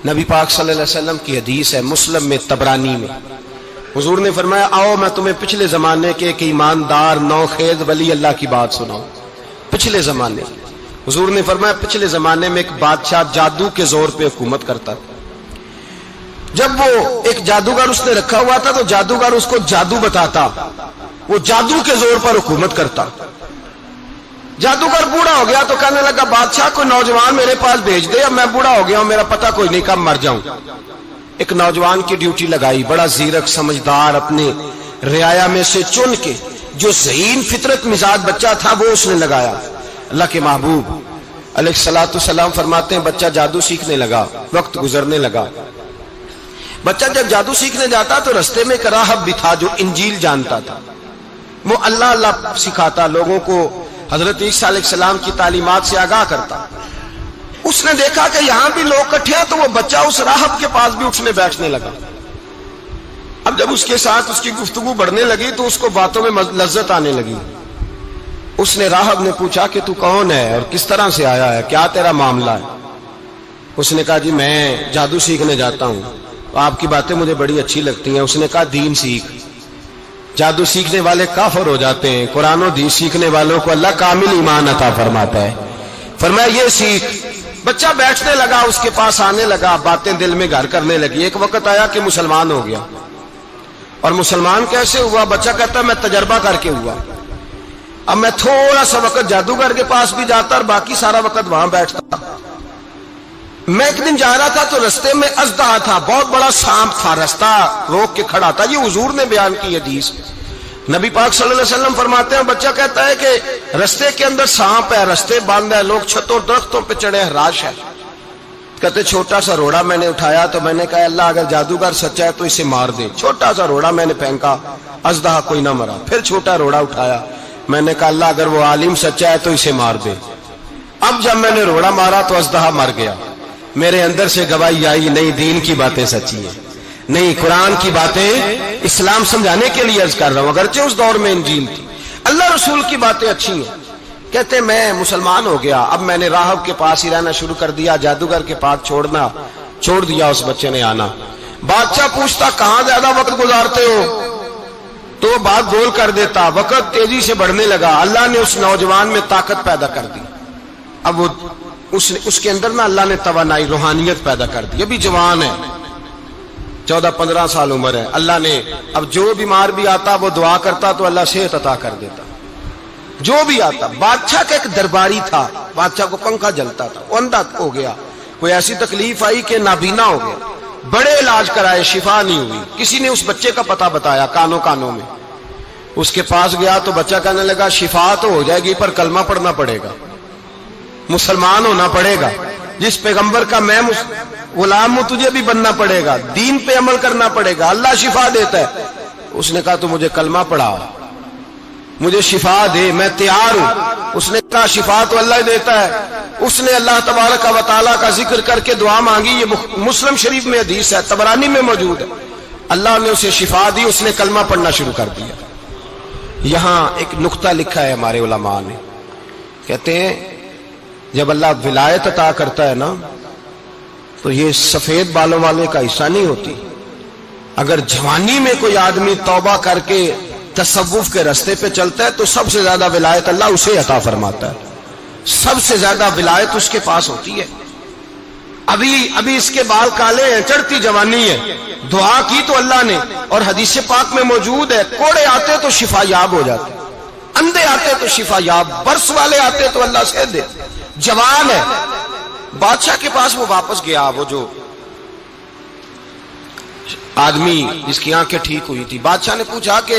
نبی پاک صلی اللہ علیہ وسلم کی حدیث ہے مسلم میں طبرانی میں، حضور نے فرمایا آؤ میں تمہیں پچھلے زمانے کے ایک ایماندار نوخیز ولی اللہ کی بات سناؤں۔ پچھلے زمانے حضور نے فرمایا پچھلے زمانے میں ایک بادشاہ جادو کے زور پہ حکومت کرتا تھا۔ جب وہ ایک جادوگر اس نے رکھا ہوا تھا تو جادوگر اس کو جادو بتاتا، وہ جادو کے زور پر حکومت کرتا۔ جادوگر بوڑھا ہو گیا تو کہنے لگا بادشاہ کوئی نوجوان میرے پاس بھیج دے، اب میں بوڑھا ہو گیا ہوں، میرا پتہ کوئی نہیں کب مر جاؤں۔ ایک نوجوان کی ڈیوٹی لگائی، بڑا زیرک سمجھدار، اپنے رعایا میں سے چن کے جو ذہین فطرت مزاج بچہ تھا وہ اس نے لگایا۔ اللہ کے محبوب علیہ الصلوۃ والسلام فرماتے ہیں بچہ جادو سیکھنے لگا، وقت گزرنے لگا۔ بچہ جب جادو سیکھنے جاتا تو رستے میں ایک راہب بھی تھا جو انجیل جانتا تھا، وہ اللہ اللہ سکھاتا، لوگوں کو حضرت عیسیٰ علیہ السلام کی تعلیمات سے آگاہ کرتا۔ اس نے دیکھا کہ یہاں بھی لوگ اکٹھے ہیں تو وہ بچہ اس راہب کے پاس بھی اٹھنے بیٹھنے لگا۔ اب جب اس کے ساتھ اس کی گفتگو بڑھنے لگی تو اس کو باتوں میں لذت آنے لگی۔ اس نے راہب نے پوچھا کہ تو کون ہے اور کس طرح سے آیا ہے، کیا تیرا معاملہ ہے؟ اس نے کہا جی میں جادو سیکھنے جاتا ہوں، آپ کی باتیں مجھے بڑی اچھی لگتی ہیں۔ اس نے کہا دین سیکھ، جادو سیکھنے والے کافر ہو جاتے ہیں، قرآن و حدیث سیکھنے والوں کو اللہ کامل ایمان عطا فرماتا ہے۔ فرمایا یہ سیکھ۔ بچہ بیٹھنے لگا، اس کے پاس آنے لگا، باتیں دل میں گھر کرنے لگی۔ ایک وقت آیا کہ مسلمان ہو گیا، اور مسلمان کیسے ہوا؟ بچہ کہتا ہے میں تجربہ کر کے ہوا۔ اب میں تھوڑا سا وقت جادوگر کے پاس بھی جاتا اور باقی سارا وقت وہاں بیٹھتا۔ میں ایک دن جا رہا تھا تو رستے میں اژدہا تھا، بہت بڑا سانپ تھا، رستہ روک کے کھڑا تھا۔ یہ حضور نے بیان کی حدیث۔ نبی پاک صلی اللہ علیہ وسلم فرماتے ہیں بچہ کہتا ہے کہ رستے کے اندر سانپ ہے، رستے بند ہے، لوگ چھتوں درختوں پہ چڑھے، ہراش ہے۔ کہتے چھوٹا سا روڑا میں نے اٹھایا تو میں نے کہا اللہ اگر جادوگر سچا ہے تو اسے مار دے۔ چھوٹا سا روڑا میں نے پھینکا، اژدہا کوئی نہ مرا۔ پھر چھوٹا روڑا اٹھایا، میں نے کہا اللہ اگر وہ عالم سچا ہے تو اسے مار دے۔ اب جب میں نے روڑا مارا تو اژدہا مر گیا۔ میرے اندر سے گواہی آئی نہیں دین کی باتیں سچی ہیں، نہیں قرآن کی باتیں اسلام سمجھانے کے لیے عرض کر رہا ہوں، اگرچہ اس دور میں انجیل تھی، اللہ رسول کی باتیں اچھی ہیں۔ کہتے میں مسلمان ہو گیا، اب میں نے راہب کے پاس ہی رہنا شروع کر دیا، جادوگر کے پاس چھوڑ دیا اس بچے نے آنا۔ بادشاہ پوچھتا کہاں زیادہ وقت گزارتے ہو تو وہ بات گول کر دیتا۔ وقت تیزی سے بڑھنے لگا، اللہ نے اس نوجوان میں طاقت پیدا کر دی۔ اب وہ اس کے اندر نا اللہ نے توانائی روحانیت پیدا کر دی، ابھی جوان ہے، 14-15 سال عمر ہے۔ اللہ نے اب جو بیمار بھی آتا وہ دعا کرتا تو اللہ صحت عطا کر دیتا، جو بھی آتا۔ بادشاہ کا ایک درباری تھا، بادشاہ کو پنکھا جلتا تھا، وہ اندھا ہو گیا، کوئی ایسی تکلیف آئی کہ نابینا ہو گیا، بڑے علاج کرائے شفا نہیں ہوئی۔ کسی نے اس بچے کا پتہ بتایا کانوں میں، اس کے پاس گیا تو بچہ کہنے لگا شفا تو ہو جائے گی پر کلمہ پڑھنا پڑے گا، مسلمان ہونا پڑے گا، جس پیغمبر کا میں غلام ہوں تجھے بھی بننا پڑے گا، دین پہ عمل کرنا پڑے گا، اللہ شفا دیتا ہے۔ اس نے کہا تو مجھے کلمہ پڑھا، مجھے شفا دے، میں تیار ہوں۔ اس نے کہا شفا تو اللہ ہی دیتا ہے۔ اس نے اللہ تبارک و تعالیٰ کا ذکر کر کے دعا مانگی، یہ مسلم شریف میں حدیث ہے، طبرانی میں موجود ہے۔ اللہ نے اسے شفا دی، اس نے کلمہ پڑھنا شروع کر دیا۔ یہاں ایک نقطہ لکھا ہے ہمارے علماء نے، کہتے ہیں جب اللہ ولایت عطا کرتا ہے نا تو یہ سفید بالوں والے کا حصہ نہیں ہوتی۔ اگر جوانی میں کوئی آدمی توبہ کر کے تصوف کے راستے پہ چلتا ہے تو سب سے زیادہ ولایت اللہ اسے عطا فرماتا ہے، سب سے زیادہ ولایت اس کے پاس ہوتی ہے۔ ابھی اس کے بال کالے ہیں، چڑھتی جوانی ہے، دعا کی تو اللہ نے، اور حدیث پاک میں موجود ہے کوڑے آتے تو شفا یاب ہو جاتے، اندھے آتے تو شفا یاب، برس والے آتے تو اللہ سے دے۔ جوان ہے، بادشاہ کے پاس وہ واپس گیا، وہ جو آدمی جس کی آنکھیں ٹھیک ہوئی تھی۔ بادشاہ نے پوچھا کہ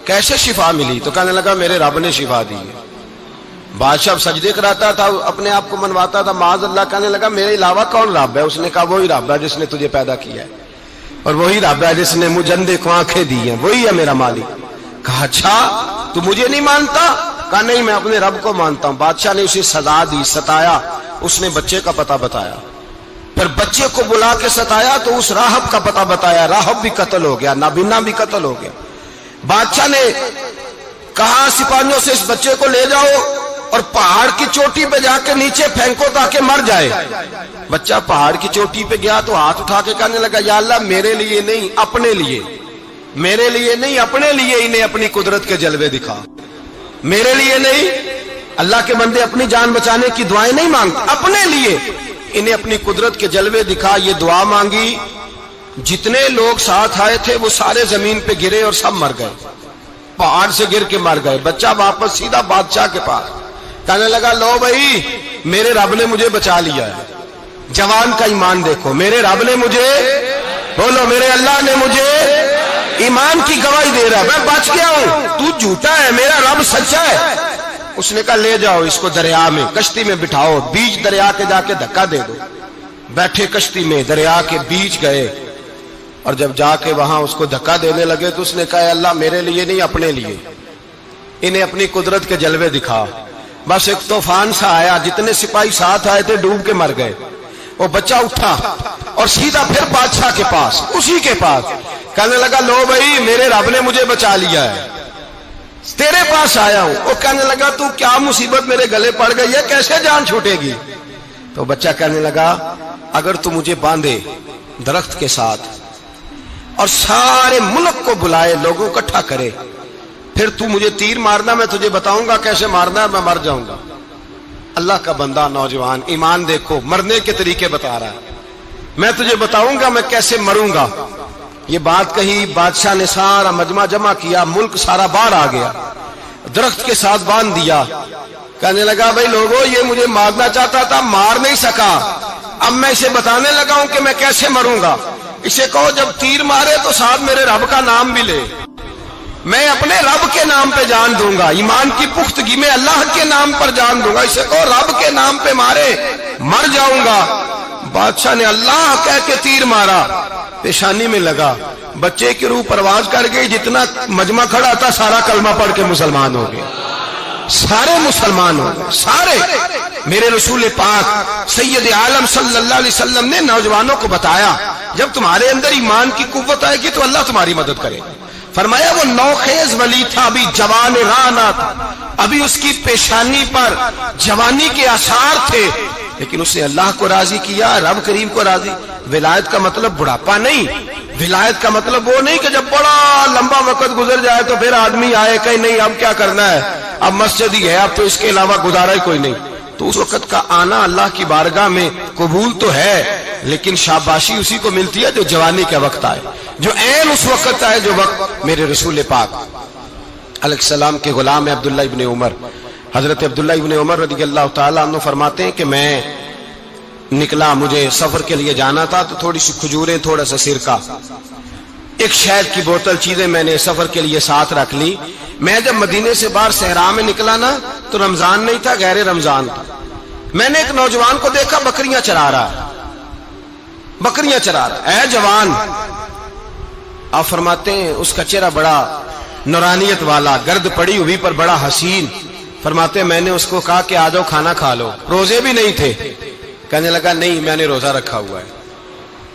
کیسے شفا ملی؟ تو کہنے لگا میرے رب نے شفا دی ہے۔ بادشاہ سجدے کراتا تھا، اپنے آپ کو منواتا تھا، معاذ اللہ، کہنے لگا میرے علاوہ کون رب ہے؟ اس نے کہا وہی رب ہے جس نے تجھے پیدا کیا ہے، اور وہی رب ہے جس نے مجھے اندھے کو آنکھیں دی ہیں، وہی ہے میرا مالک۔ کہا اچھا تو مجھے نہیں مانتا؟ کہا نہیں میں اپنے رب کو مانتا ہوں۔ بادشاہ نے اسے سزا دی، ستایا، اس نے بچے کا پتہ بتایا، پھر بچے کو بلا کے ستایا تو اس راہب کا پتہ بتایا، راہب بھی قتل ہو گیا، نابینا بھی قتل ہو گیا۔ بادشاہ نے کہا سپاہیوں سے اس بچے کو لے جاؤ اور پہاڑ کی چوٹی پہ جا کے نیچے پھینکو تاکہ مر جائے. بچہ پہاڑ کی چوٹی پہ گیا تو ہاتھ اٹھا کے کہنے لگا یا اللہ میرے لیے نہیں اپنے لیے، میرے لیے نہیں اپنے لیے انہیں اپنی قدرت کے جلوے دکھا. میرے لیے نہیں، اللہ کے بندے اپنی جان بچانے کی دعائیں نہیں مانگتے، اپنے لیے انہیں اپنی قدرت کے جلوے دکھا. یہ دعا مانگی، جتنے لوگ ساتھ آئے تھے وہ سارے زمین پہ گرے اور سب مر گئے، پہاڑ سے گر کے مر گئے. بچہ واپس سیدھا بادشاہ کے پاس کہنے لگا لو بھائی میرے رب نے مجھے بچا لیا ہے. جوان کا ایمان دیکھو، میرے رب نے مجھے، بولو میرے اللہ نے مجھے ایمان کی گواہی دے رہا ہے، میں بچ گیا ہوں، تو جھوٹا ہے میرا رب سچا ہے. اس نے کہا لے جاؤ اس کو دریا میں، کشتی میں بٹھاؤ، بیچ دریا کے جا کے دھکا دے دو. بیٹھے کشتی میں، دریا کے بیچ گئے، اور جب جا کے وہاں اس کو دھکا دینے لگے تو اس نے کہا اللہ میرے لیے نہیں اپنے لیے انہیں اپنی قدرت کے جلوے دکھا. بس ایک طوفان سا آیا، جتنے سپاہی ساتھ آئے تھے ڈوب کے مر گئے. وہ بچہ اٹھا اور سیدھا پھر بادشاہ کے پاس، اسی کے پاس کہنے لگا لو بھائی میرے رب نے مجھے بچا لیا ہے، تیرے پاس آیا ہوں. وہ کہنے لگا تو کیا مصیبت میرے گلے پڑ گئی ہے، کیسے جان چھوٹے گی؟ تو بچہ کہنے لگا اگر تو مجھے باندھے درخت کے ساتھ اور سارے ملک کو بلائے، لوگوں کو اکٹھا کرے، پھر تو مجھے تیر مارنا، میں تجھے بتاؤں گا کیسے مارنا ہے، میں مر جاؤں گا. اللہ کا بندہ نوجوان ایمان دیکھو، مرنے کے طریقے بتا رہا ہے، میں تجھے بتاؤں گا میں کیسے مروں گا. یہ بات کہی، بادشاہ نے سارا مجمع جمع کیا، ملک سارا باہر آ گیا، درخت کے ساتھ باندھ دیا. کہنے لگا بھائی لوگوں یہ مجھے مارنا چاہتا تھا، مار نہیں سکا، اب میں اسے بتانے لگا ہوں کہ میں کیسے مروں گا. اسے کہو جب تیر مارے تو ساتھ میرے رب کا نام بھی لے، میں اپنے رب کے نام پہ جان دوں گا، ایمان کی پختگی میں اللہ کے نام پر جان دوں گا. اسے کہو رب کے نام پہ مارے، مر جاؤں گا. بادشاہ نے اللہ کہہ کے تیر مارا، پیشانی میں لگا، بچے کی روح پرواز کر گئی. جتنا مجمع کھڑا تھا سارا کلمہ پڑھ کے مسلمان ہو گئے، سارے مسلمان ہو گئے سارے. میرے رسول پاک سید عالم صلی اللہ علیہ وسلم نے نوجوانوں کو بتایا جب تمہارے اندر ایمان کی قوت آئے گی تو اللہ تمہاری مدد کرے. فرمایا وہ نوخیز ولی تھا، ابھی جوان رانا تھا، ابھی اس کی پیشانی پر جوانی کے آثار تھے، لیکن اس نے اللہ کو راضی کیا، رب کریم کو راضی. ولایت کا مطلب بڑھاپا نہیں، ولایت کا مطلب وہ نہیں کہ جب بڑا لمبا وقت گزر جائے تو پھر آدمی آئے کہ نہیں اب کیا کرنا ہے، اب مسجد ہی ہے، اب تو اس کے علاوہ گزارا ہی کوئی نہیں. تو اس وقت کا آنا اللہ کی بارگاہ میں قبول تو ہے، لیکن شاباشی اسی کو ملتی ہے جو جوانی کا وقت آئے، جو عین اس وقت آئے جو وقت میرے رسول پاک علیہ السلام کے غلام عبداللہ ابن عمر، حضرت عبداللہ ابن عمر رضی اللہ تعالیٰ عنہ فرماتے ہیں کہ میں نکلا، مجھے سفر کے لیے جانا تھا، تو تھوڑی سی کھجوریں، تھوڑا سا سرکہ، ایک شہد کی بوتل، چیزیں میں نے سفر کے لیے ساتھ رکھ لی. میں جب مدینے سے باہر صحرا میں نکلا نا تو رمضان نہیں تھا، غیر رمضان تھا. میں نے ایک نوجوان کو دیکھا بکریاں چرا رہا ہے، بکریاں چرا رہا ہے. اے جوان، آپ فرماتے ہیں اس کا چہرہ بڑا نورانیت والا، گرد پڑی ہوئی پر بڑا حسین. فرماتے ہیں میں نے اس کو کہا کہ آ جاؤ کھانا کھا لو، روزے بھی نہیں تھے. کہنے لگا نہیں میں نے روزہ رکھا ہوا ہے.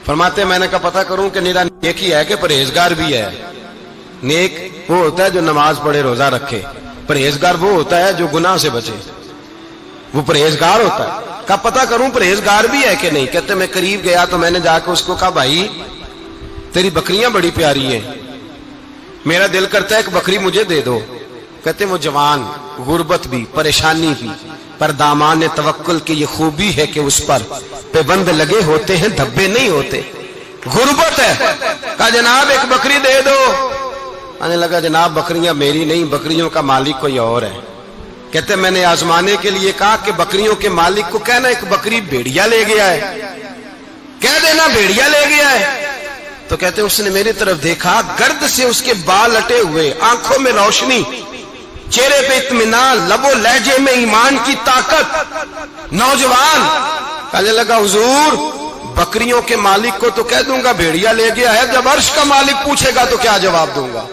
فرماتے ہیں میں نے کہا پتہ کروں کہ نیرا نیک ہی ہے کہ پرہیزگار بھی ہے. نیک وہ ہوتا ہے جو نماز پڑھے روزہ رکھے، پرہیزگار وہ ہوتا ہے جو گناہ سے بچے، وہ پرہیزگار ہوتا ہے. کہا پتہ کروں پرہیزگار بھی ہے کہ نہیں. کہتے میں قریب گیا تو میں نے جا کے اس کو کہا بھائی تیری بکریاں بڑی پیاری ہیں، میرا دل کرتا ہے ایک بکری مجھے دے دو. کہتے وہ جوان، غربت بھی، پریشانی بھی، پر دامان توکل کی یہ خوبی ہے کہ اس پر پابند لگے ہوتے ہیں، دھبے نہیں ہوتے. غربت ہے. کہا جناب ایک بکری دے دو. آنے لگا جناب بکریاں میری نہیں، بکریوں کا مالک کوئی اور ہے. کہتے میں نے آزمانے کے لیے کہا کہ بکریوں کے مالک کو کہنا ایک بکری بھیڑیا لے گیا ہے، کہہ دینا بھیڑیا لے گیا ہے. تو کہتے اس نے میری طرف دیکھا، گرد سے اس کے بال اٹے ہوئے، آنکھوں میں روشنی، چہرے پہ اطمینان، لب و لہجے میں ایمان کی طاقت. نوجوان کہنے لگا حضور بکریوں کے مالک کو تو کہہ دوں گا بھیڑیا لے گیا ہے، جب عرش کا مالک پوچھے گا تو کیا جواب دوں گا،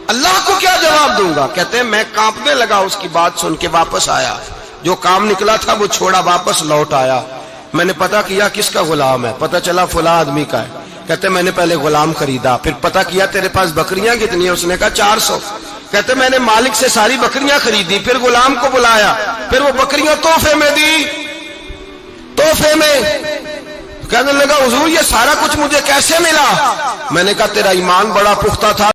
اللہ کو کیا جواب دوں گا. کہتے ہیں میں کانپنے لگا اس کی بات سن کے. واپس آیا، جو کام نکلا تھا وہ چھوڑا، واپس لوٹ آیا. میں نے پتہ کیا کس کا غلام ہے، پتہ چلا فلاں آدمی کا ہے. کہتے میں نے پہلے غلام خریدا، پھر پتہ کیا تیرے پاس بکریاں کتنی ہیں، اس نے کہا 400. کہتے میں نے مالک سے ساری بکریاں خریدی، پھر غلام کو بلایا، پھر وہ بکریاں تحفے میں دی، تحفے میں۔ کہنے لگا حضور یہ سارا کچھ مجھے کیسے ملا؟ میں نے کہا تیرا ایمان بڑا پختہ تھا،